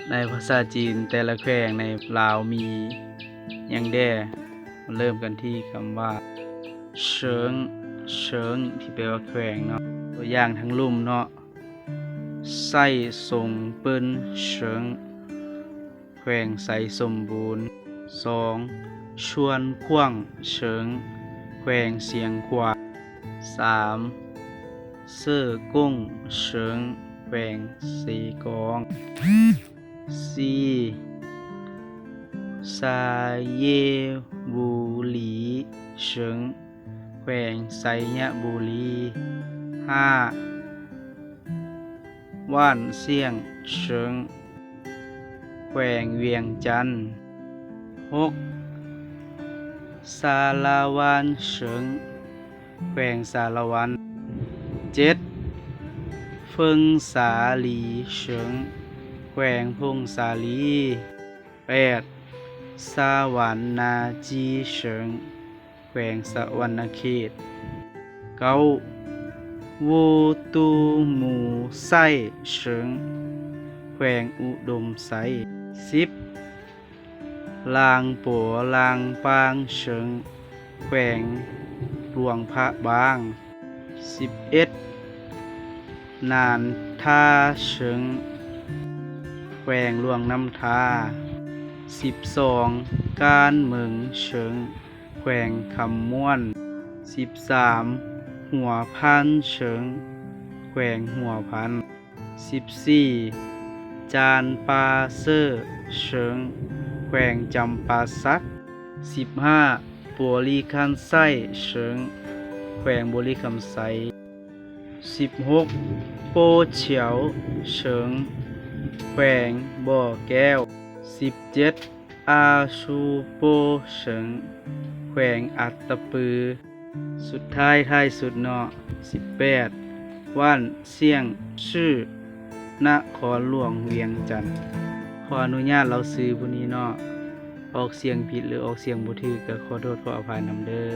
ในภาษาจีนแต่ละแขวงในลาวมีหยังแด่มาเริ่มกันที่คำว่าเชิงเชิงที่แปลว่าแขวงเนาะตัวอย่างทั้งลุ่มเนาะไส้ทรงเปิ้นเชิงแขวงไสสมบูรณ์2ชวนขว้างเชิงแขวงเสียงขวาง3เสื้อก้งเชิงแขวงสีกอง4สายเยบุรีเชิงแขวงไสยบุรี5ว่านเสียงเชิงแขวงเวียงจันทน์6สาลาวันเชิงแขวงสารวัน7เฟิงสาลีเชิงแขวงพงสาลี8สาวรรณาจีเชิงแขวงสะวรรณเขต9วูตูหมูไส้เชิงแขวงอุดมไซ10ลางปัวลางปางเชิงแขวงหลวงพระบาง11นานท่าเชิงแขวงหลวงน้ำทา12การเมืองเชิงแขวงคำม่วน13หัวพันเชิงแขวงหัวพัน14จานปาเซอร์เชิงแขวงจำปาสัก15ปัวลีคันไส้เชิงแขวงบุรีคำไซ16โปเฉียวเฉิงแขวงบ่อแก้ว17อาชูโปเฉิงแขวงอัตตปือสุดท้ายสุดเนาะ18ว่านเสียงชื่อนครหลวงเวียงจันทน์ขออนุญาตเราซื้อผู้นี้เนาะออกเสียงผิดหรือออกเสียงบ่ถูกก็ขอโทษขออภัยนำเด้อ